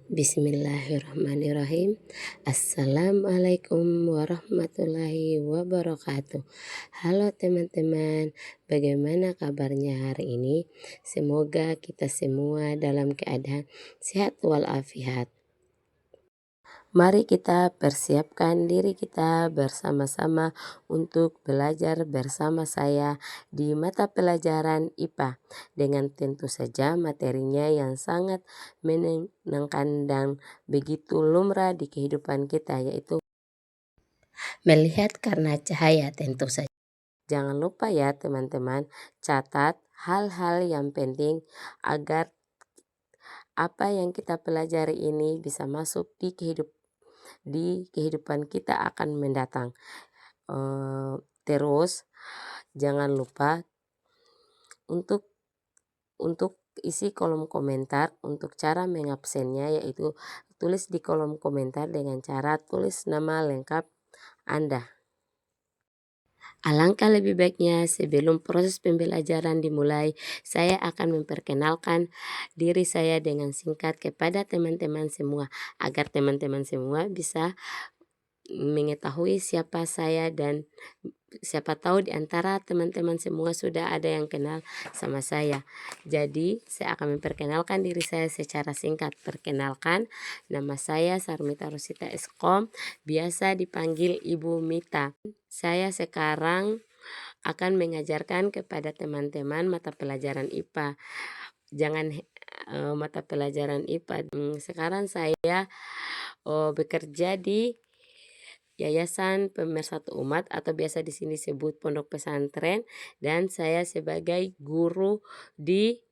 Bismillahirrahmanirrahim. Assalamualaikum warahmatullahi wabarakatuh. Halo teman-teman, bagaimana kabarnya hari ini? Semoga kita semua dalam keadaan sehat walafiat. Mari kita persiapkan diri kita bersama-sama untuk belajar bersama saya di mata pelajaran IPA dengan tentu saja materinya yang sangat menyenangkan dan begitu lumrah di kehidupan kita, yaitu melihat karena cahaya tentu saja. Jangan lupa ya teman-teman, catat hal-hal yang penting agar apa yang kita pelajari ini bisa masuk di kehidupan kita akan mendatang. Terus jangan lupa untuk isi kolom komentar untuk cara mengabsennya, yaitu tulis di kolom komentar dengan cara tulis nama lengkap Anda. Alangkah lebih baiknya sebelum proses pembelajaran dimulai, saya akan memperkenalkan diri saya dengan singkat kepada teman-teman semua agar teman-teman semua bisa mengetahui siapa saya dan siapa tahu di antara teman-teman semua sudah ada yang kenal sama saya. Jadi saya akan memperkenalkan diri saya secara singkat. Perkenalkan, nama saya Sarmita Rosita Eskom, biasa dipanggil Ibu Mita. Saya sekarang akan mengajarkan kepada teman-teman mata pelajaran IPA. Jangan mata pelajaran IPA. Sekarang saya bekerja di Yayasan Pemersatu Umat atau biasa di sini sebut Pondok Pesantren, dan saya sebagai guru di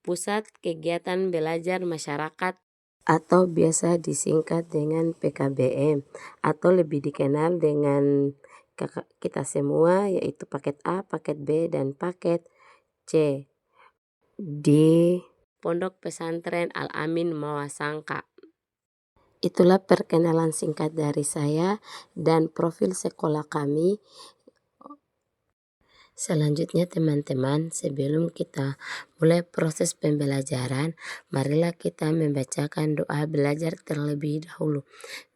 Pusat Kegiatan Belajar Masyarakat atau biasa disingkat dengan PKBM atau lebih dikenal dengan kita semua, yaitu paket A, paket B, dan paket C di Pondok Pesantren Al-Amin Mawasangka. Itulah perkenalan singkat dari saya dan profil sekolah kami. Selanjutnya teman-teman, sebelum kita mulai proses pembelajaran, marilah kita membacakan doa belajar terlebih dahulu.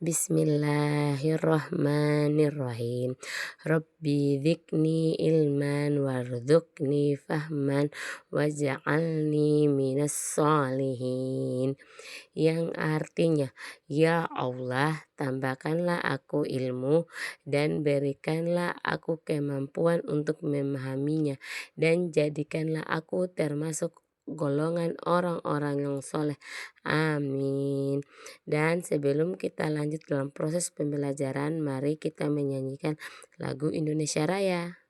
Bismillahirrahmanirrahim. Rabbi dzikni ilman warzuqni fahman waj'alni minas sholihin. Yang artinya, ya Allah, tambahkanlah aku ilmu dan berikanlah aku kemampuan untuk memahaminya, dan jadikanlah aku termasuk golongan orang-orang yang soleh. Amin. Dan sebelum kita lanjut dalam proses pembelajaran, mari kita menyanyikan lagu Indonesia Raya.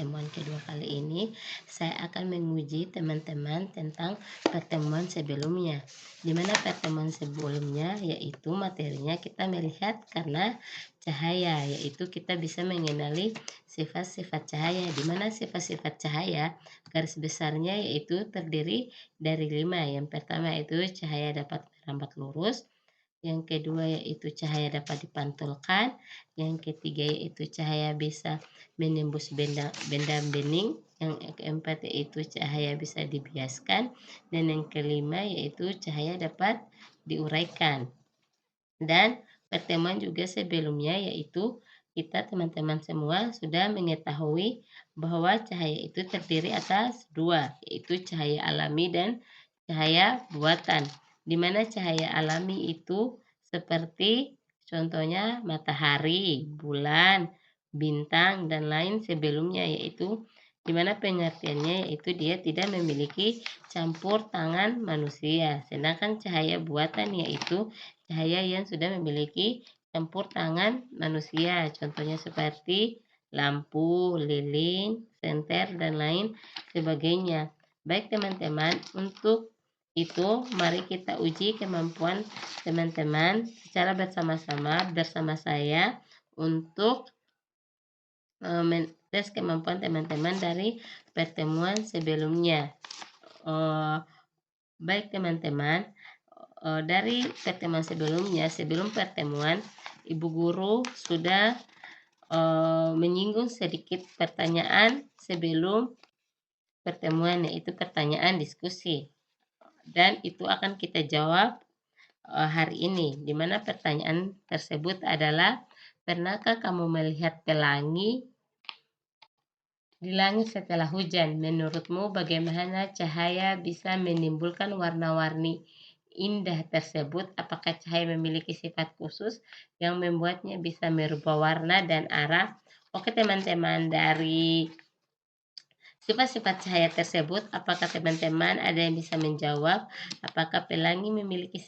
pertemuan kedua kali ini, saya akan menguji teman-teman tentang pertemuan sebelumnya. Di mana pertemuan sebelumnya yaitu materinya kita melihat karena cahaya, yaitu kita bisa mengenali sifat-sifat cahaya, di mana sifat-sifat cahaya garis besarnya yaitu terdiri dari 5. Yang pertama itu cahaya dapat merambat lurus, yang kedua yaitu cahaya dapat dipantulkan, yang ketiga yaitu cahaya bisa menembus benda bening, yang keempat yaitu cahaya bisa dibiaskan, dan yang kelima yaitu cahaya dapat diuraikan. Dan pertemuan juga sebelumnya yaitu kita teman-teman semua sudah mengetahui bahwa cahaya itu terdiri atas 2, yaitu cahaya alami dan cahaya buatan. Di mana cahaya alami itu seperti contohnya matahari, bulan, bintang, dan lain sebelumnya, yaitu di mana pengertiannya yaitu dia tidak memiliki campur tangan manusia. Sedangkan cahaya buatan yaitu cahaya yang sudah memiliki campur tangan manusia. Contohnya seperti lampu, lilin, senter, dan lain sebagainya. Baik teman-teman, untuk itu mari kita uji kemampuan teman-teman secara bersama-sama bersama saya untuk tes kemampuan teman-teman dari pertemuan sebelumnya. Baik teman-teman, dari pertemuan sebelumnya, sebelum pertemuan Ibu Guru sudah menyinggung sedikit pertanyaan sebelum pertemuan, yaitu pertanyaan diskusi. Dan itu akan kita jawab hari ini, di mana pertanyaan tersebut adalah, pernahkah kamu melihat pelangi di langit setelah hujan? Menurutmu bagaimana cahaya bisa menimbulkan warna-warni indah tersebut? Apakah cahaya memiliki sifat khusus yang membuatnya bisa merubah warna dan arah? Oke teman-teman, dari sifat-sifat cahaya tersebut, apakah teman-teman ada yang bisa menjawab? Apakah pelangi memiliki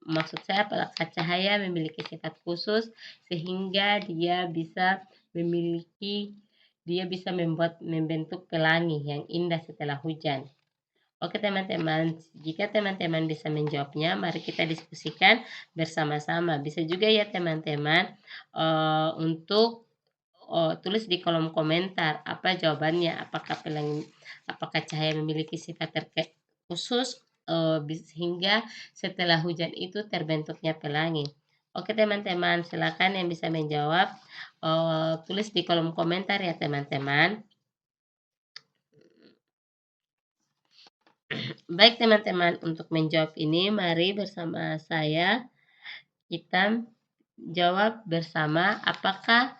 maksud saya, apakah cahaya memiliki sifat khusus sehingga dia bisa membentuk pelangi yang indah setelah hujan? Oke teman-teman, jika teman-teman bisa menjawabnya, mari kita diskusikan bersama-sama. Bisa juga ya teman-teman untuk tulis di kolom komentar apa jawabannya, apakah cahaya memiliki sifat khusus sehingga setelah hujan itu terbentuknya pelangi. Oke teman-teman, silakan yang bisa menjawab tulis di kolom komentar ya teman-teman. Baik teman-teman, untuk menjawab ini mari bersama saya kita jawab bersama, apakah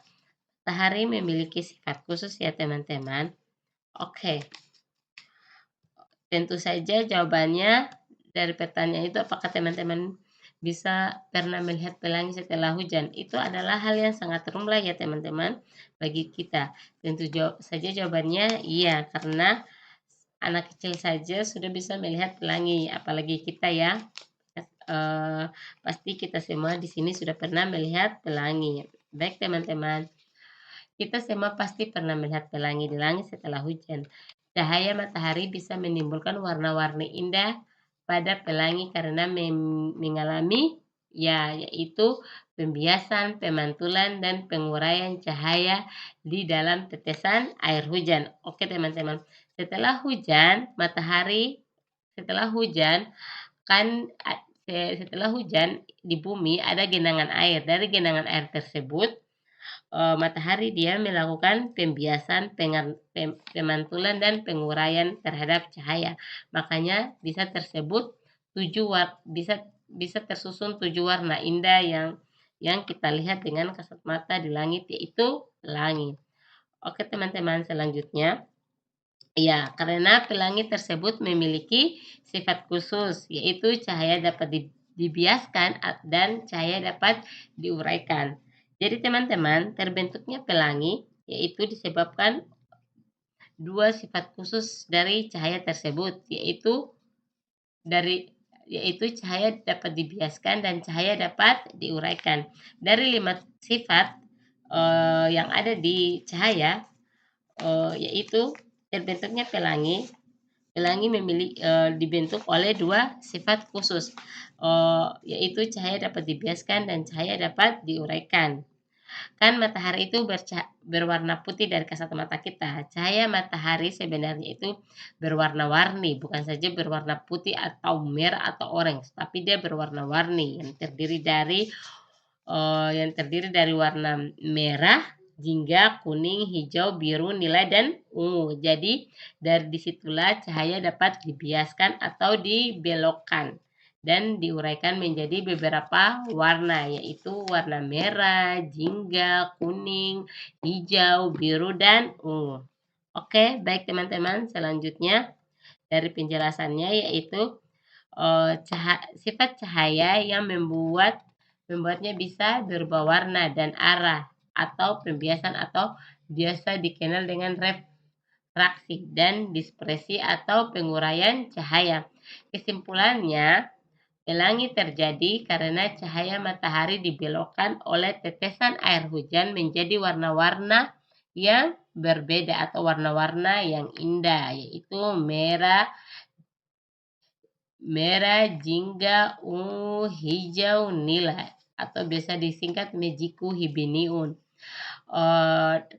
matahari memiliki sifat khusus ya teman-teman. Oke, tentu saja jawabannya dari pertanyaan itu, apakah teman-teman bisa pernah melihat pelangi setelah hujan, itu adalah hal yang sangat lumrah ya teman-teman bagi kita. Tentu saja jawabannya iya, karena anak kecil saja sudah bisa melihat pelangi, apalagi kita ya. Pasti kita semua di sini sudah pernah melihat pelangi. Baik teman-teman, kita semua pasti pernah melihat pelangi di langit setelah hujan. Cahaya matahari bisa menimbulkan warna-warni indah pada pelangi karena mengalami yaitu pembiasan, pemantulan, dan penguraian cahaya di dalam tetesan air hujan. Oke teman-teman, setelah hujan di bumi ada genangan air. Dari genangan air tersebut matahari dia melakukan pembiasan, pemantulan, dan penguraian terhadap cahaya. Makanya bisa tersusun 7 warna indah yang kita lihat dengan kasat mata di langit, yaitu pelangi. Oke teman-teman, selanjutnya ya, karena pelangi tersebut memiliki sifat khusus, yaitu cahaya dapat dibiaskan dan cahaya dapat diuraikan. Jadi teman-teman, terbentuknya pelangi yaitu disebabkan 2 sifat khusus dari cahaya tersebut, yaitu cahaya dapat dibiaskan dan cahaya dapat diuraikan. Dari 5 sifat yang ada di cahaya, yaitu terbentuknya pelangi. Pelangi dibentuk oleh dua sifat khusus, yaitu cahaya dapat dibiaskan dan cahaya dapat diuraikan. Kan matahari itu berwarna putih dari kasat mata kita. Cahaya matahari sebenarnya itu berwarna-warni, bukan saja berwarna putih atau merah atau orange, tapi dia berwarna-warni yang terdiri dari warna merah, jingga, kuning, hijau, biru, nila, dan ungu. Jadi dari disitulah cahaya dapat dibiaskan atau dibelokkan dan diuraikan menjadi beberapa warna, yaitu warna merah, jingga, kuning, hijau, biru, dan ungu. Oke, baik teman-teman, selanjutnya dari penjelasannya yaitu sifat cahaya yang membuatnya bisa berubah warna dan arah, atau pembiasan atau biasa dikenal dengan refraksi dan dispersi atau penguraian cahaya. Kesimpulannya, pelangi terjadi karena cahaya matahari dibelokkan oleh tetesan air hujan menjadi warna-warna yang berbeda atau warna-warna yang indah, yaitu merah, jingga, ungu, hijau, nila, atau biasa disingkat mejiku hibiniun.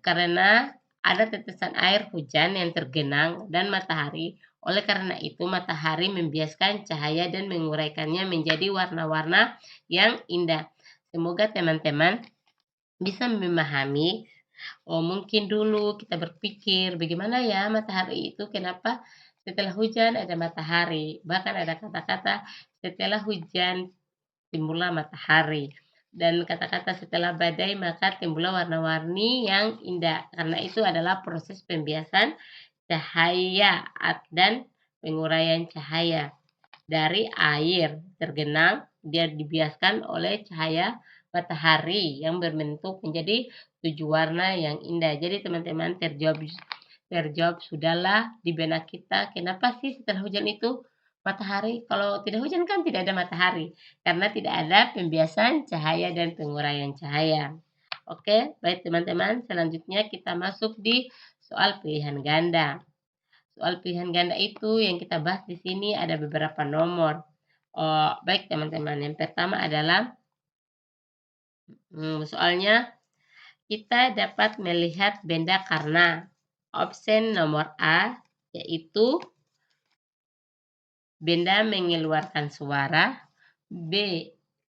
Karena ada tetesan air hujan yang tergenang dan matahari. Oleh karena itu, matahari membiaskan cahaya dan menguraikannya menjadi warna-warna yang indah. Semoga teman-teman bisa memahami. Mungkin dulu kita berpikir, bagaimana ya matahari itu, kenapa setelah hujan ada matahari? Bahkan ada kata-kata, setelah hujan timbullah matahari. Dan kata-kata setelah badai maka timbullah warna-warni yang indah. Karena itu adalah proses pembiasan cahaya dan penguraian cahaya. Dari air tergenang, dia dibiaskan oleh cahaya matahari yang berbentuk menjadi 7 warna yang indah. Jadi teman-teman terjawab sudahlah di benak kita, kenapa sih setelah hujan itu matahari? Kalau tidak hujan kan tidak ada matahari, karena tidak ada pembiasan cahaya dan penguraian cahaya. Oke, baik teman-teman, selanjutnya kita masuk di soal pilihan ganda. Soal pilihan ganda itu yang kita bahas di sini ada beberapa nomor. Baik teman-teman, yang pertama adalah soalnya kita dapat melihat benda karena opsi nomor A yaitu benda mengeluarkan suara, B.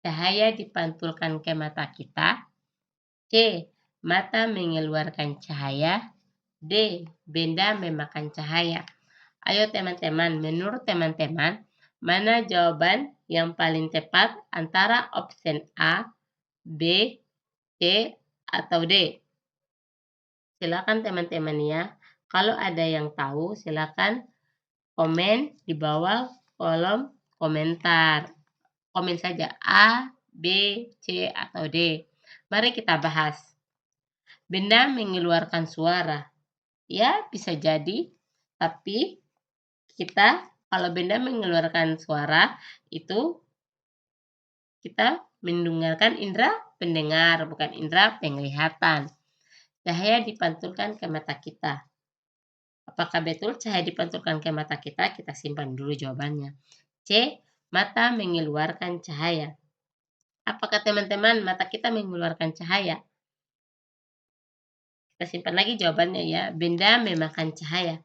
Cahaya dipantulkan ke mata kita, C. Mata mengeluarkan cahaya, D. Benda memakan cahaya. Ayo teman-teman, menurut teman-teman, mana jawaban yang paling tepat antara opsi A, B, C, atau D? Silakan teman-teman ya. Kalau ada yang tahu, silakan komen di bawah kolom komentar. Komen saja A, B, C, atau D. Mari kita bahas. Benda mengeluarkan suara. Ya, bisa jadi. Tapi kalau benda mengeluarkan suara, itu kita mendengarkan indera pendengar, bukan indera penglihatan. Cahaya dipantulkan ke mata kita. Apakah betul cahaya dipantulkan ke mata kita? Kita simpan dulu jawabannya. C. Mata mengeluarkan cahaya. Apakah teman-teman mata kita mengeluarkan cahaya? Kita simpan lagi jawabannya ya. Benda memakan cahaya.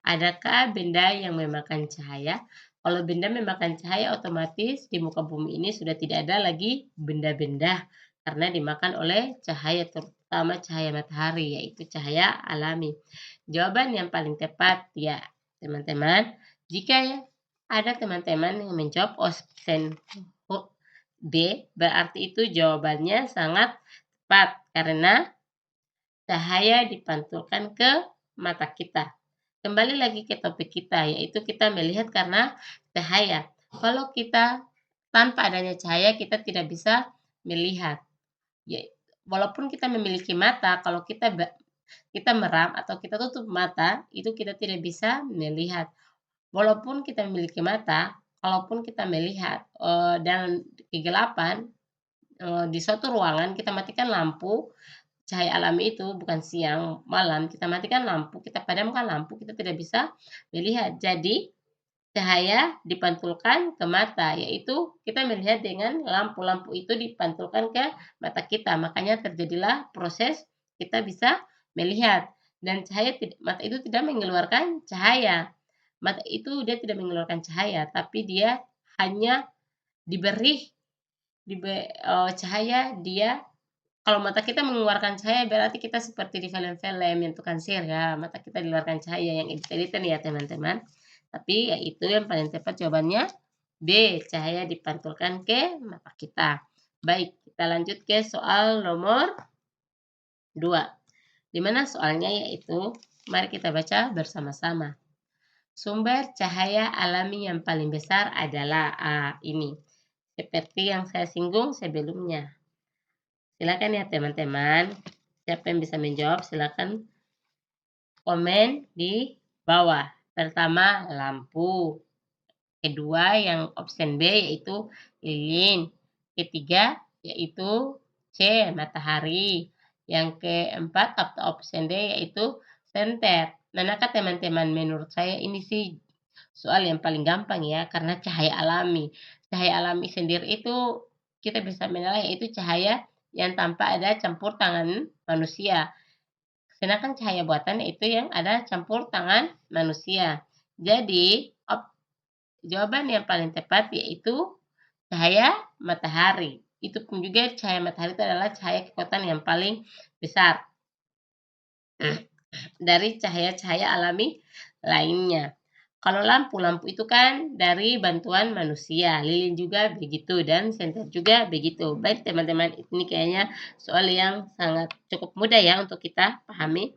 Adakah benda yang memakan cahaya? Kalau benda memakan cahaya, otomatis di muka bumi ini sudah tidak ada lagi benda-benda karena dimakan oleh cahaya, terutama cahaya matahari, yaitu cahaya alami. Jawaban yang paling tepat ya teman-teman, jika ada teman-teman yang menjawab opsi B, berarti itu jawabannya sangat tepat karena cahaya dipantulkan ke mata kita. Kembali lagi ke topik kita, yaitu kita melihat karena cahaya. Kalau kita tanpa adanya cahaya, kita tidak bisa melihat. Walaupun kita memiliki mata, kalau kita meram atau kita tutup mata, itu kita tidak bisa melihat. Walaupun kita memiliki mata, kalaupun kita melihat dan kegelapan di suatu ruangan, kita matikan lampu, cahaya alami itu bukan siang, malam, kita matikan lampu, kita padamkan lampu, kita tidak bisa melihat. Jadi, cahaya dipantulkan ke mata, yaitu kita melihat dengan lampu-lampu itu dipantulkan ke mata kita. Makanya terjadilah proses kita bisa melihat. Dan mata itu tidak mengeluarkan cahaya. Mata itu dia tidak mengeluarkan cahaya, tapi dia hanya diberi cahaya dia. Kalau mata kita mengeluarkan cahaya berarti kita seperti di film-film yang tukang sihir ya, mata kita dikeluarkan cahaya yang edit-editan ya teman-teman. Tapi ya itu yang paling tepat jawabannya B, cahaya dipantulkan ke mata kita. Baik, kita lanjut ke soal nomor 2. Di mana soalnya yaitu, mari kita baca bersama-sama. Sumber cahaya alami yang paling besar adalah ini. Seperti yang saya singgung sebelumnya. Silakan ya teman-teman. Siapa yang bisa menjawab silakan komen di bawah. Pertama, lampu. Kedua, yang option B yaitu lilin. Ketiga, yaitu C, matahari. Yang keempat, atau option D yaitu senter. Manakah teman-teman? Menurut saya ini sih soal yang paling gampang ya, karena cahaya alami. Cahaya alami sendiri itu kita bisa menilai yaitu cahaya yang tanpa ada campur tangan manusia. Sedangkan cahaya buatan itu yang ada campur tangan manusia. Jadi, jawaban yang paling tepat yaitu cahaya matahari. Itu pun juga cahaya matahari itu adalah cahaya kekuatan yang paling besar dari cahaya-cahaya alami lainnya. Kalau lampu itu kan dari bantuan manusia, lilin juga begitu, dan senter juga begitu. Baik teman-teman, ini kayaknya soal yang sangat cukup mudah ya untuk kita pahami.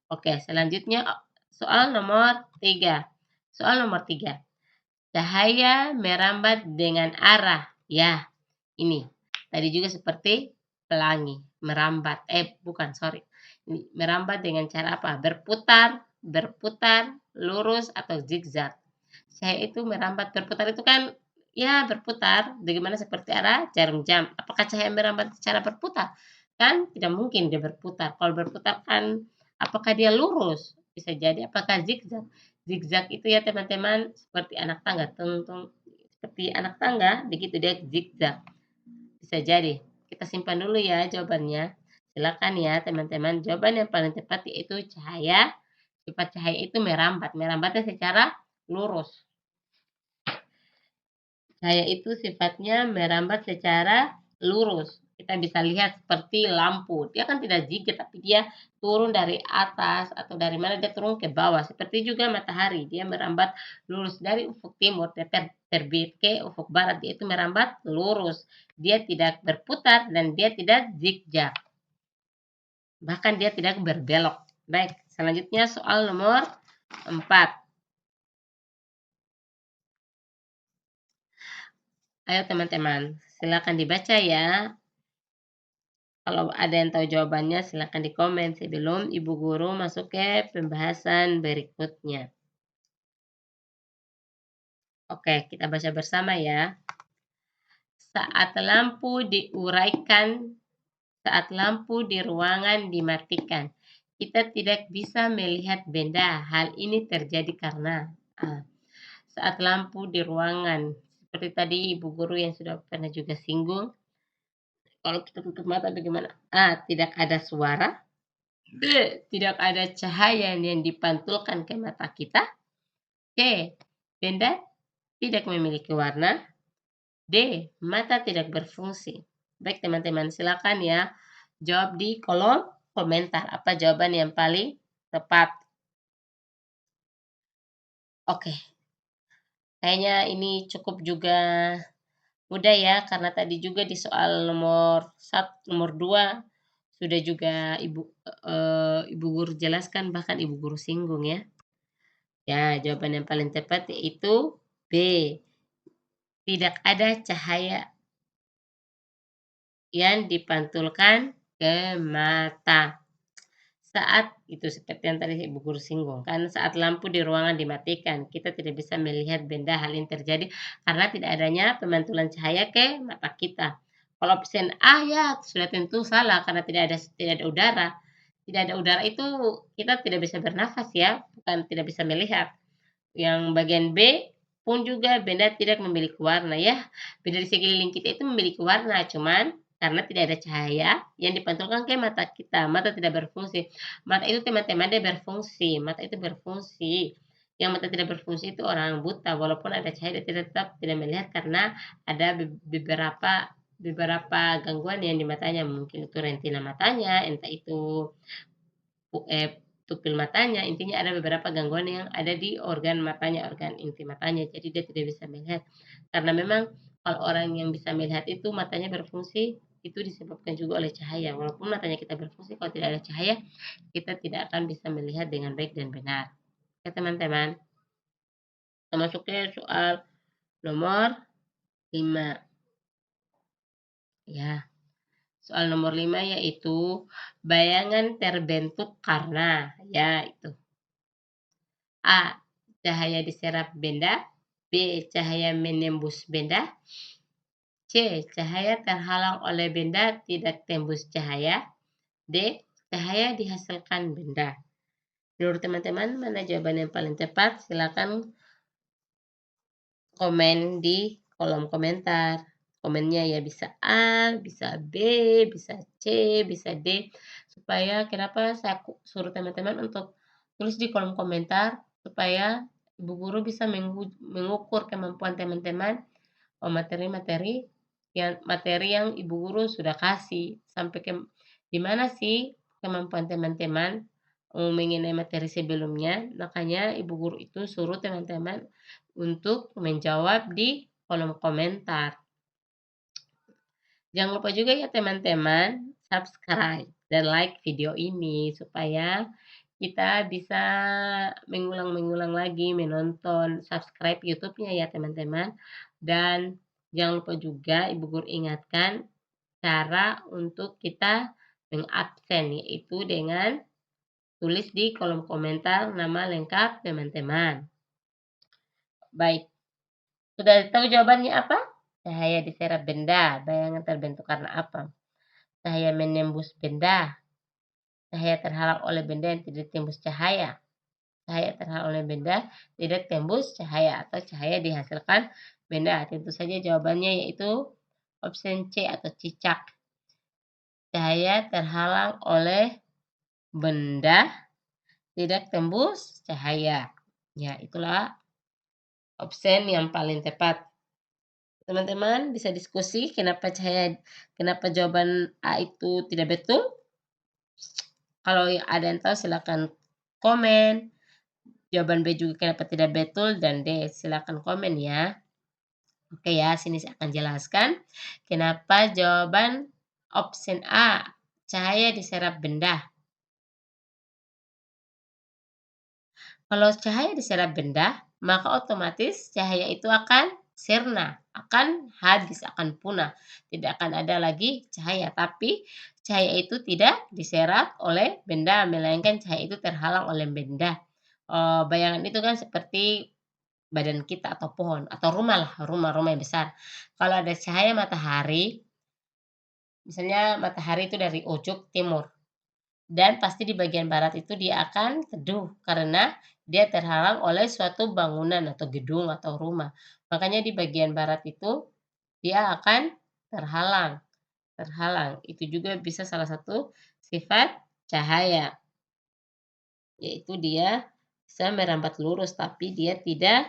Oke, selanjutnya soal nomor 3. Soal nomor 3. Cahaya merambat dengan arah. Ya, ini. Tadi juga seperti pelangi, merambat. Bukan, sorry. Ini, merambat dengan cara apa? Berputar, lurus, atau zigzag. Cahaya itu merambat, berputar itu kan, ya berputar. Bagaimana seperti arah jarum jam. Apakah cahaya merambat secara berputar? Kan tidak mungkin dia berputar. Kalau berputar kan, apakah dia lurus? Bisa jadi. Apakah zigzag? Zigzag itu ya teman-teman, seperti anak tangga. Seperti anak tangga, begitu dia zigzag. Bisa jadi. Kita simpan dulu ya jawabannya. Silakan ya teman-teman. Jawaban yang paling tepat yaitu cahaya. Sifat cahaya itu merambat. Merambatnya secara lurus. Cahaya itu sifatnya merambat secara lurus. Kita bisa lihat seperti lampu. Dia kan tidak zigzag, tapi dia turun dari atas atau dari mana dia turun ke bawah. Seperti juga matahari. Dia merambat lurus dari ufuk timur. Dia terbit ke ufuk barat. Dia itu merambat lurus. Dia tidak berputar dan dia tidak zigzag. Bahkan dia tidak berbelok. Baik, selanjutnya soal nomor 4. Ayo teman-teman, silakan dibaca ya. Kalau ada yang tahu jawabannya silakan di komen sebelum Ibu Guru masuk ke pembahasan berikutnya. Oke, kita baca bersama ya. Saat lampu di ruangan dimatikan, kita tidak bisa melihat benda. Hal ini terjadi karena saat lampu di ruangan, seperti tadi Ibu Guru yang sudah pernah juga singgung, kalau kita tutup mata bagaimana? Tidak ada suara. B, tidak ada cahaya yang dipantulkan ke mata kita. C, benda tidak memiliki warna. D, mata tidak berfungsi. Baik teman-teman, silakan ya jawab di kolom komentar apa jawaban yang paling tepat. Oke, kayaknya ini cukup juga mudah ya, karena tadi juga di soal nomor 2 sudah juga Ibu Guru jelaskan, bahkan Ibu Guru singgung ya. Ya, jawaban yang paling tepat yaitu B. Tidak ada cahaya yang dipantulkan ke mata. Saat itu seperti yang tadi Ibu Guru singgung kan, saat lampu di ruangan dimatikan, kita tidak bisa melihat benda. Hal ini terjadi karena tidak adanya pemantulan cahaya ke mata kita. Kalau option A ya sudah tentu salah karena tidak ada udara. Tidak ada udara itu kita tidak bisa bernafas ya, bukan tidak bisa melihat. Yang bagian B pun juga benda tidak memiliki warna ya. Benda di sekeliling kita itu memiliki warna, cuman karena tidak ada cahaya yang dipantulkan ke mata kita, mata tidak berfungsi. Mata itu teman-teman dia berfungsi, mata itu berfungsi. Yang mata tidak berfungsi itu orang buta, walaupun ada cahaya dia tetap tidak melihat karena ada beberapa beberapa gangguan yang di matanya, mungkin itu retina matanya, entah itu pupil matanya, intinya ada beberapa gangguan yang ada di organ matanya, organ inti matanya, jadi dia tidak bisa melihat. Karena memang kalau orang yang bisa melihat itu matanya berfungsi, itu disebabkan juga oleh cahaya. Walaupun matanya kita berfungsi, kalau tidak ada cahaya, kita tidak akan bisa melihat dengan baik dan benar. Oke teman-teman, kita masuk ke soal nomor 5. Ya, soal nomor 5 yaitu bayangan terbentuk karena, ya itu. A. Cahaya diserap benda. B. Cahaya menembus benda. C. Cahaya terhalang oleh benda tidak tembus cahaya. D. Cahaya dihasilkan benda. Menurut teman-teman, mana jawaban yang paling tepat? Silakan komen di kolom komentar. Komennya ya bisa A, bisa B, bisa C, bisa D. Supaya kenapa saya suruh teman-teman untuk tulis di kolom komentar supaya ibu guru bisa mengukur kemampuan teman-teman materi-materi yang ibu guru sudah kasih sampai di mana sih kemampuan teman-teman mengenai materi sebelumnya. Makanya ibu guru itu suruh teman-teman untuk menjawab di kolom komentar. Jangan lupa juga ya teman-teman subscribe dan like video ini supaya kita bisa mengulang-mengulang lagi menonton, subscribe YouTube-nya ya teman-teman. Dan jangan lupa juga ibu guru ingatkan cara untuk kita mengabsen, yaitu dengan tulis di kolom komentar nama lengkap teman-teman. Baik, sudah tahu jawabannya apa? Cahaya diserap benda, bayangan terbentuk karena apa? Cahaya menembus benda, cahaya terhalang oleh benda yang tidak tembus cahaya. Cahaya terhalang oleh benda tidak tembus cahaya atau cahaya dihasilkan benda. Tentu saja jawabannya yaitu option C atau cicak. Cahaya terhalang oleh benda tidak tembus cahaya. Ya, itulah option yang paling tepat. Teman-teman bisa diskusi kenapa jawaban A itu tidak betul. Kalau ada yang tahu silakan komen. Jawaban B juga kenapa tidak betul dan D silakan komen ya. Oke ya, sini saya akan jelaskan kenapa jawaban option A, cahaya diserap benda. Kalau cahaya diserap benda, maka otomatis cahaya itu akan sirna, akan habis, akan punah. Tidak akan ada lagi cahaya, tapi cahaya itu tidak diserap oleh benda, melainkan cahaya itu terhalang oleh benda. Bayangan itu kan seperti badan kita atau pohon atau rumah lah, rumah-rumah yang besar. Kalau ada cahaya matahari, misalnya matahari itu dari ujung timur, dan pasti di bagian barat itu dia akan teduh karena dia terhalang oleh suatu bangunan atau gedung atau rumah. Makanya di bagian barat itu dia akan terhalang. Terhalang. Itu juga bisa salah satu sifat cahaya. Yaitu dia bisa merambat lurus tapi dia tidak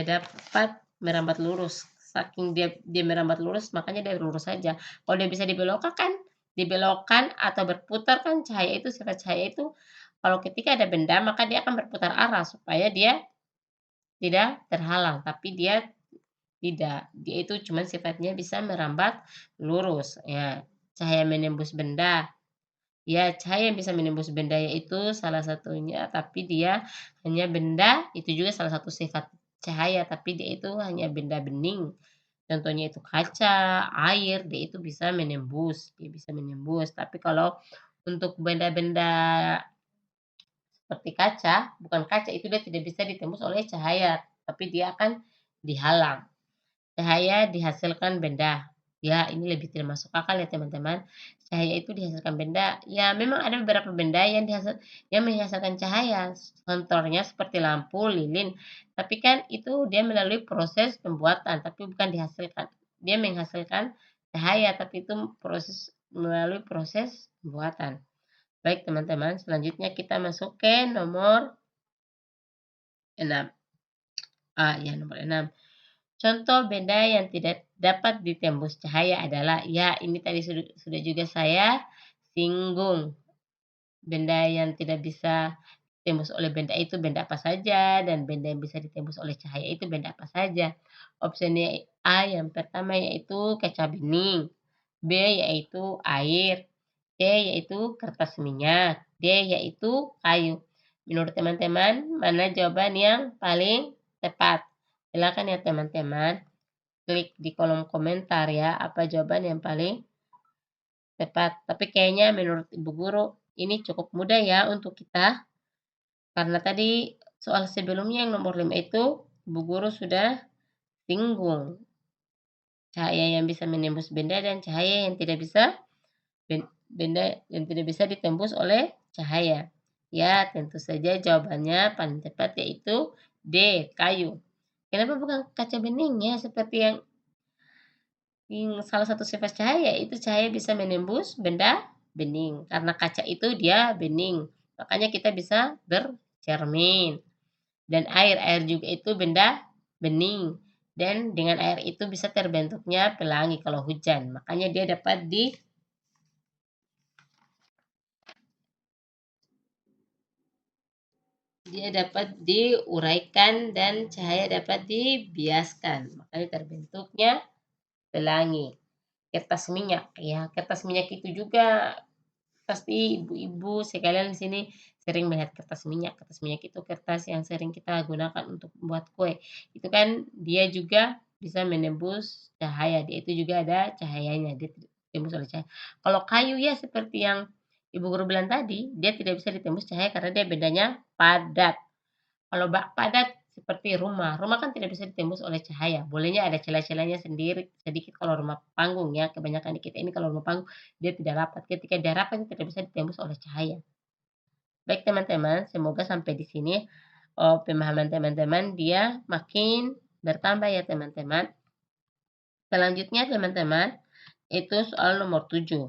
dapat merambat lurus. Saking dia merambat lurus, makanya dia lurus saja. Kalau dia bisa dibelokkan atau berputar kan cahaya itu, sifat cahaya itu kalau ketika ada benda maka dia akan berputar arah supaya dia tidak terhalang, tapi dia tidak. Dia itu cuma sifatnya bisa merambat lurus. Ya, cahaya menembus benda. Ya, cahaya yang bisa menembus benda yaitu salah satunya, tapi dia hanya benda, itu juga salah satu sifat cahaya, tapi dia itu hanya benda bening. Contohnya itu kaca, air, dia itu bisa menembus, dia bisa menembus. Tapi kalau untuk benda-benda seperti kaca, bukan kaca, itu dia tidak bisa ditembus oleh cahaya. tapi dia akan dihalang. Cahaya dihasilkan benda. Ya, ini lebih tidak masuk akal ya teman-teman. Cahaya itu dihasilkan benda. Ya, memang ada beberapa benda yang menghasilkan cahaya. Contohnya seperti lampu, lilin. Tapi kan itu dia melalui proses pembuatan, tapi bukan dihasilkan. Dia menghasilkan cahaya, tapi itu melalui proses pembuatan. Baik teman-teman, selanjutnya kita masuk ke nomor 6. Ya nomor 6. Contoh benda yang tidak dapat ditembus cahaya adalah, ya ini tadi sudah juga saya singgung. Benda yang tidak bisa ditembus oleh benda itu benda apa saja, dan benda yang bisa ditembus oleh cahaya itu benda apa saja. Opsinya A yang pertama yaitu kaca bening, B yaitu air, C yaitu kertas minyak, D yaitu kayu. Menurut teman-teman, mana jawaban yang paling tepat? Silakan ya teman-teman, klik di kolom komentar ya, apa jawaban yang paling tepat. Tapi kayaknya menurut Ibu Guru, ini cukup mudah ya untuk kita. Karena tadi soal sebelumnya yang nomor 5 itu, Ibu Guru sudah singgung. Cahaya yang bisa menembus benda dan cahaya yang tidak bisa benda yang tidak bisa ditembus oleh cahaya. Ya, tentu saja jawabannya paling tepat yaitu D, kayu. Kenapa bukan kaca bening ya, seperti yang salah satu sifat cahaya itu cahaya bisa menembus benda bening. Karena kaca itu dia bening, makanya kita bisa bercermin. Dan air juga itu benda bening. Dan dengan air itu bisa terbentuknya pelangi kalau hujan. Makanya dia dapat diuraikan dan cahaya dapat dibiaskan. Makanya terbentuknya pelangi. Kertas minyak ya, kertas minyak itu juga pasti ibu-ibu sekalian di sini sering melihat kertas minyak. Kertas minyak itu kertas yang sering kita gunakan untuk membuat kue. Itu kan dia juga bisa menembus cahaya. Dia itu juga ada cahayanya. Dia ditembus oleh cahaya. Kalau kayu ya seperti yang Ibu Guru bilang tadi, dia tidak bisa ditembus cahaya karena dia bedanya padat. Kalau padat seperti rumah, rumah kan tidak bisa ditembus oleh cahaya. Bolehnya ada celah-celahnya sendiri sedikit kalau rumah panggung ya. Kebanyakan di kita ini kalau rumah panggung dia tidak rapat. Ketika dia rapat dia tidak bisa ditembus oleh cahaya. Baik teman-teman, semoga sampai di sini pemahaman teman-teman dia makin bertambah ya teman-teman. Selanjutnya teman-teman, itu soal nomor 7.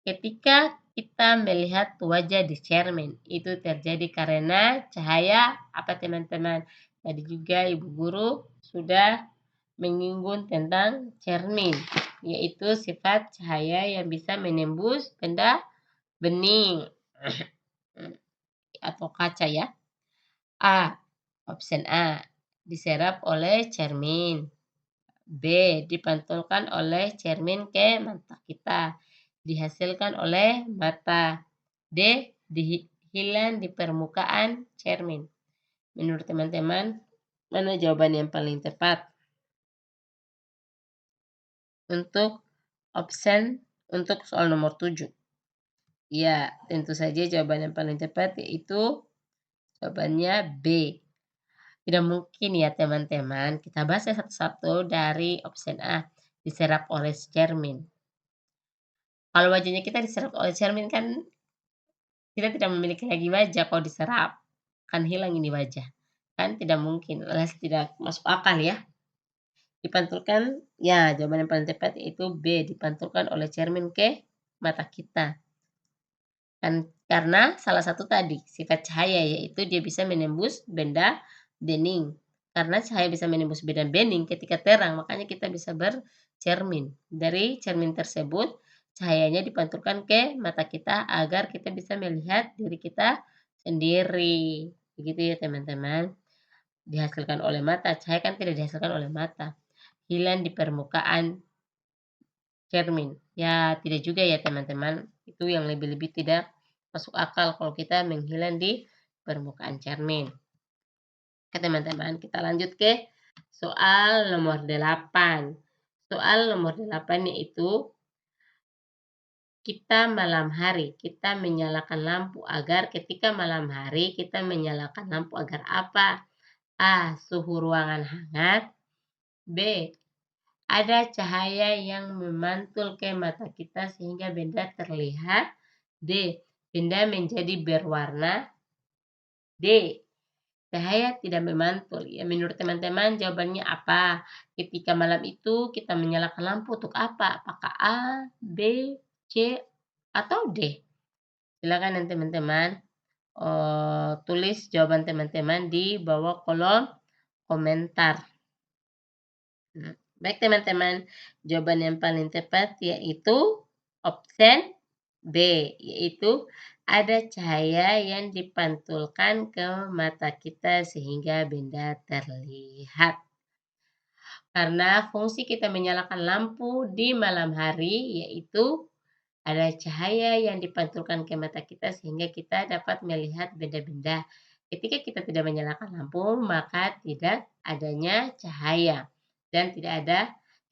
Ketika kita melihat wajah di cermin, itu terjadi karena cahaya apa teman-teman? Tadi juga Ibu Guru sudah menyinggung tentang cermin, yaitu sifat cahaya yang bisa menembus benda bening atau kaca ya. Option A, diserap oleh cermin. B, dipantulkan oleh cermin ke mata kita. Dihasilkan oleh mata. D, hilang di permukaan cermin. Menurut teman-teman, mana jawaban yang paling tepat? Untuk soal nomor 7. Ya, tentu saja jawaban yang paling tepat yaitu jawabannya B. Tidak mungkin ya teman-teman, kita bahas satu-satu dari option A, diserap oleh cermin. Kalau wajahnya kita diserap oleh cermin kan kita tidak memiliki lagi wajah kalau diserap. Kan hilang ini wajah. Kan tidak mungkin, alias tidak masuk akal ya. Dipantulkan, ya jawaban yang paling tepat yaitu B, dipantulkan oleh cermin ke mata kita. Kan karena salah satu tadi, sifat cahaya yaitu dia bisa menembus benda bening. Karena cahaya bisa menembus benda bening ketika terang, makanya kita bisa bercermin. Dari cermin tersebut, cahayanya dipantulkan ke mata kita agar kita bisa melihat diri kita sendiri. Begitu ya teman-teman. Dihasilkan oleh mata, cahaya kan tidak dihasilkan oleh mata. Hilang di permukaan cermin. Ya, tidak juga ya teman-teman. Itu yang lebih-lebih tidak masuk akal kalau kita menghilang di permukaan cermin. Oke teman-teman, kita lanjut ke soal nomor 8. Soal nomor 8 yaitu kita malam hari, kita menyalakan lampu agar ketika malam hari kita menyalakan lampu agar apa? A. Suhu ruangan hangat. B. Ada cahaya yang memantul ke mata kita sehingga benda terlihat. D. Benda menjadi berwarna. D. Cahaya tidak memantul. Ya, menurut teman-teman jawabannya apa? Ketika malam itu kita menyalakan lampu untuk apa? Apakah A, B, C, atau D? Silakan yang teman-teman tulis jawaban teman-teman di bawah kolom komentar. Nah, baik teman-teman, jawaban yang paling tepat yaitu option B, yaitu ada cahaya yang dipantulkan ke mata kita sehingga benda terlihat. Karena fungsi kita menyalakan lampu di malam hari yaitu ada cahaya yang dipantulkan ke mata kita sehingga kita dapat melihat benda-benda. Ketika kita tidak menyalakan lampu, maka tidak adanya cahaya dan kita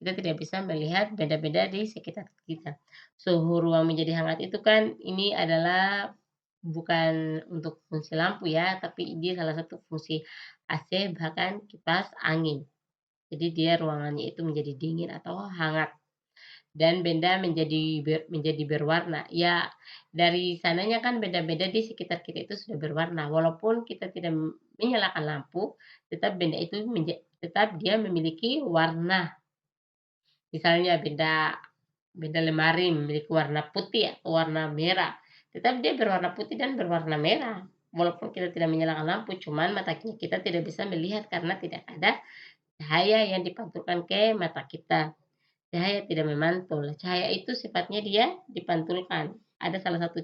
tidak bisa melihat benda-benda di sekitar kita. Suhu ruang menjadi hangat itu kan ini adalah bukan untuk fungsi lampu ya, tapi ini salah satu fungsi AC bahkan kipas angin. Jadi dia ruangannya itu menjadi dingin atau hangat dan benda menjadi berwarna. Ya, dari sananya kan benda-benda di sekitar kita itu sudah berwarna. Walaupun kita tidak menyalakan lampu, tetap benda itu tetap dia memiliki warna. Misalnya benda benda lemari memiliki warna putih atau warna merah. Tetap dia berwarna putih dan berwarna merah. Walaupun kita tidak menyalakan lampu, cuman mata kita tidak bisa melihat karena tidak ada cahaya yang dipantulkan ke mata kita. Cahaya tidak memantul. Cahaya itu sifatnya dia dipantulkan. Ada salah satu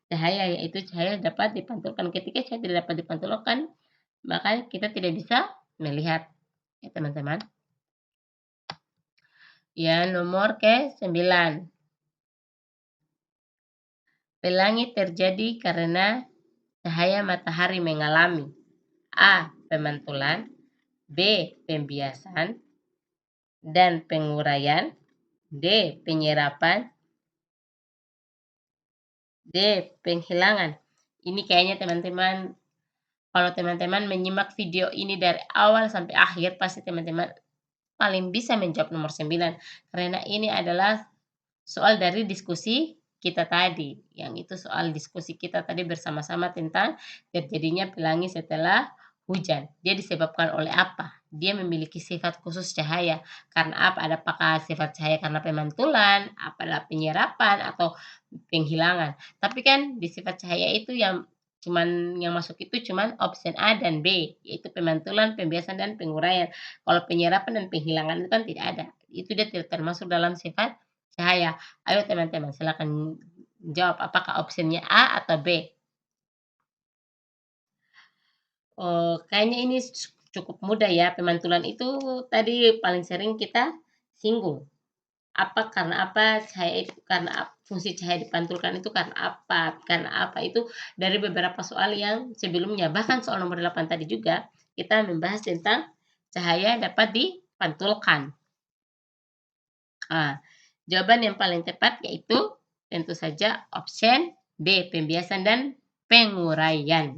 cahaya yaitu cahaya dapat dipantulkan. Ketika cahaya tidak dapat dipantulkan, maka kita tidak bisa melihat. Ya teman-teman. Ya, nomor ke-9. Pelangi terjadi karena cahaya matahari mengalami A. Pemantulan, B. Pembiasan, dan penguraian, D. Penyerapan, D. Penghilangan. Ini kayaknya teman-teman, kalau teman-teman menyimak video ini dari awal sampai akhir, pasti teman-teman paling bisa menjawab nomor 9. Karena ini adalah soal dari diskusi kita tadi. Yang itu soal diskusi kita tadi bersama-sama tentang terjadinya pelangi setelah hujan. Dia disebabkan oleh apa? Dia memiliki sifat khusus cahaya. Karena apa? Apakah sifat cahaya karena pemantulan, apalah penyerapan, atau penghilangan. Tapi kan di sifat cahaya itu yang masuk itu cuman option A dan B, yaitu pemantulan, pembiasan, dan penguraian. Kalau penyerapan dan penghilangan itu kan tidak ada. Itu dia tidak termasuk dalam sifat cahaya. Ayo teman-teman silakan jawab apakah opsinya A atau B. Kayaknya ini cukup mudah ya. Pemantulan itu tadi paling sering kita singgung. Karena apa cahaya itu, karena fungsi cahaya dipantulkan itu karena apa? Karena apa? Itu dari beberapa soal yang sebelumnya. Bahkan soal nomor 8 tadi juga kita membahas tentang cahaya dapat dipantulkan. Jawaban yang paling tepat yaitu tentu saja option B, pembiasan dan penguraian.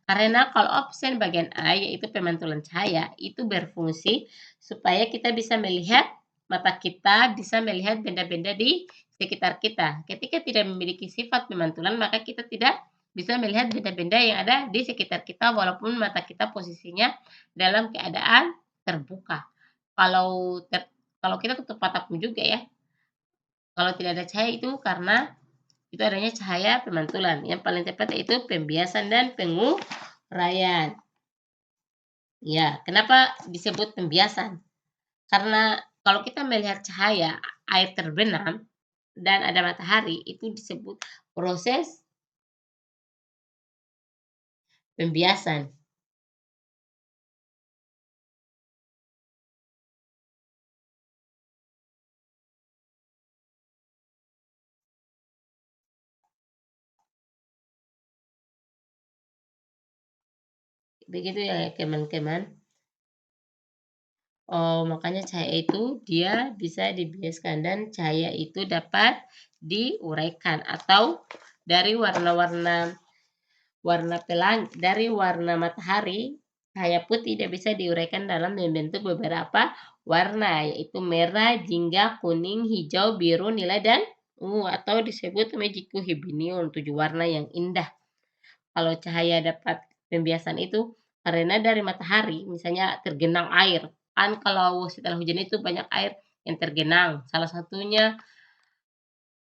Karena kalau option bagian A yaitu pemantulan cahaya itu berfungsi supaya kita bisa melihat, mata kita bisa melihat benda-benda di sekitar kita. Ketika tidak memiliki sifat pemantulan maka kita tidak bisa melihat benda-benda yang ada di sekitar kita walaupun mata kita posisinya dalam keadaan terbuka. Kalau kita tutup mata pun juga ya, kalau tidak ada cahaya itu karena itu adanya cahaya pemantulan. Yang paling tepat yaitu pembiasan dan penguraian. Ya, kenapa disebut pembiasan? Karena kalau kita melihat cahaya air terbenam dan ada matahari, itu disebut proses pembiasan. Begitu ya teman-teman. Makanya cahaya itu dia bisa dibiaskan dan cahaya itu dapat diuraikan atau dari warna pelangi, dari warna matahari, Cahaya putih dia bisa diuraikan dalam membentuk beberapa warna, yaitu merah, jingga, kuning, hijau, biru, nila, dan ungu, atau disebut Magiku Hibinium, 7 warna yang indah. Kalau cahaya dapat pembiasan itu karena dari matahari, misalnya tergenang air. Kan kalau setelah hujan itu banyak air yang tergenang. Salah satunya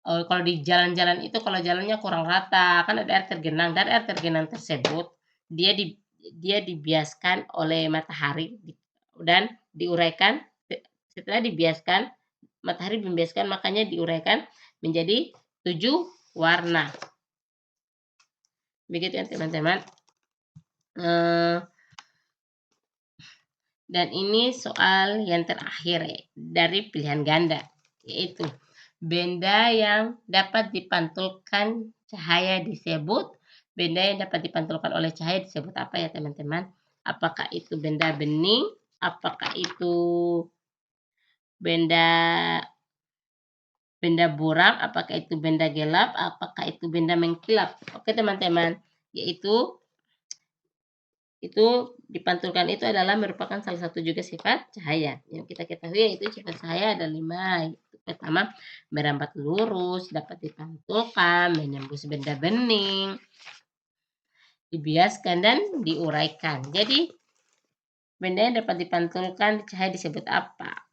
kalau di jalan-jalan itu kalau jalannya kurang rata, kan ada air tergenang. Dari air tergenang tersebut, dia dibiaskan oleh matahari dan diuraikan. Setelah dibiaskan, matahari membiaskan, makanya diuraikan menjadi 7 warna. Begitu ya teman-teman. Dan ini soal yang terakhir dari pilihan ganda, yaitu benda yang dapat dipantulkan cahaya disebut, benda yang dapat dipantulkan oleh cahaya disebut apa ya teman-teman? Apakah itu benda bening? Apakah itu benda buram? Apakah itu benda gelap? Apakah itu benda mengkilap? Oke teman-teman, yaitu itu dipantulkan itu adalah merupakan salah satu juga sifat cahaya. Yang kita ketahui yaitu sifat cahaya ada 5. Pertama, merambat lurus, dapat dipantulkan, menembus benda bening, dibiaskan, dan diuraikan. Jadi, benda yang dapat dipantulkan cahaya disebut apa?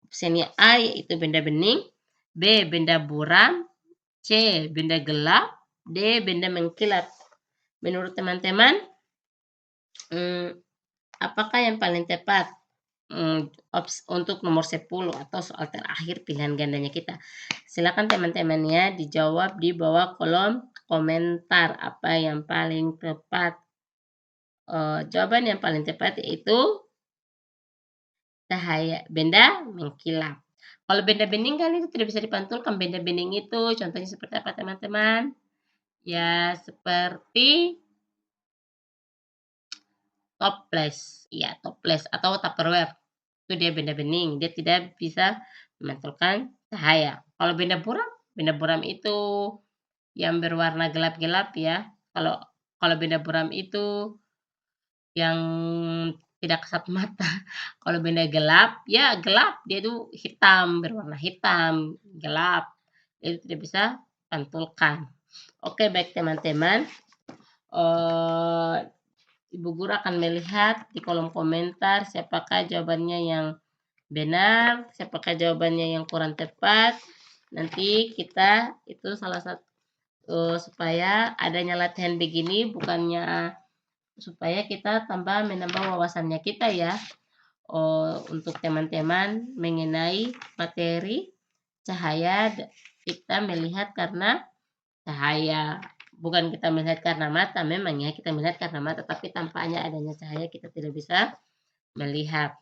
Opsinya A yaitu benda bening, B benda buram, C benda gelap, D benda mengkilat. Menurut teman-teman, apakah yang paling tepat untuk nomor 10 atau soal terakhir pilihan gandanya kita? Silakan teman-teman ya dijawab di bawah kolom komentar apa yang paling tepat. Jawaban yang paling tepat yaitu cahaya benda mengkilap. Kalau benda bening kan itu tidak bisa dipantulkan. Benda bening itu contohnya seperti apa teman-teman? Ya seperti toples, ya toples atau tupperware. Itu dia benda bening, dia tidak bisa memantulkan cahaya. Kalau benda buram itu yang berwarna gelap-gelap ya. Kalau benda buram itu yang tidak kasat mata. Kalau benda gelap, ya gelap, dia itu hitam, berwarna hitam, gelap. Itu tidak bisa pantulkan. Oke, baik teman-teman. Ibu guru akan melihat di kolom komentar siapakah jawabannya yang benar, siapakah jawabannya yang kurang tepat. Nanti kita itu salah satu supaya adanya latihan begini bukannya supaya kita menambah wawasannya kita ya. Untuk teman-teman mengenai materi cahaya, kita melihat karena cahaya. Bukan kita melihat karena mata, memang ya kita melihat karena mata, tapi tampaknya adanya cahaya kita tidak bisa melihat.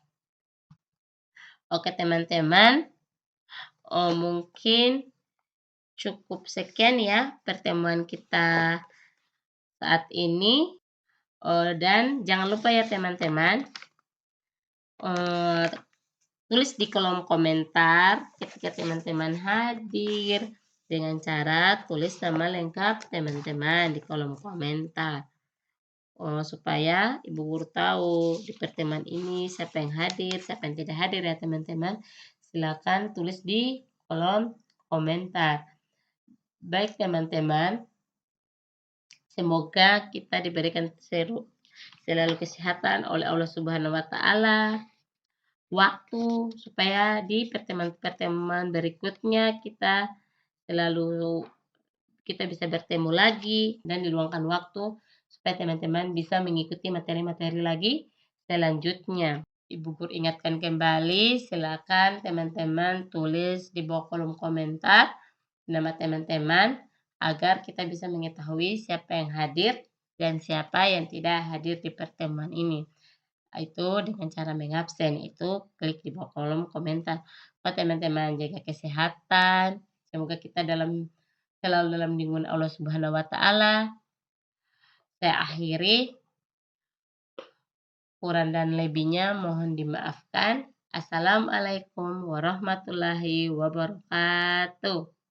Oke teman-teman, mungkin cukup sekian ya pertemuan kita saat ini. Dan jangan lupa ya teman-teman, tulis di kolom komentar ketika teman-teman hadir dengan cara tulis nama lengkap teman-teman di kolom komentar. Supaya ibu guru tahu di pertemuan ini siapa yang hadir, siapa yang tidak hadir ya teman-teman. Silakan tulis di kolom komentar. Baik teman-teman, semoga kita diberikan selalu kesehatan oleh Allah Subhanahu wa taala, waktu supaya di pertemuan-pertemuan berikutnya kita bisa bertemu lagi dan diluangkan waktu supaya teman-teman bisa mengikuti materi-materi lagi selanjutnya. Ibu guru ingatkan kembali, silakan teman-teman tulis di bawah kolom komentar nama teman-teman agar kita bisa mengetahui siapa yang hadir dan siapa yang tidak hadir di pertemuan ini. Itu dengan cara mengabsen, itu klik di bawah kolom komentar. Teman-teman jaga kesehatan, semoga kita selalu dalam lindungan Allah Subhanahu wa taala. Saya akhiri, kurang dan lebihnya mohon dimaafkan. Assalamualaikum warahmatullahi wabarakatuh.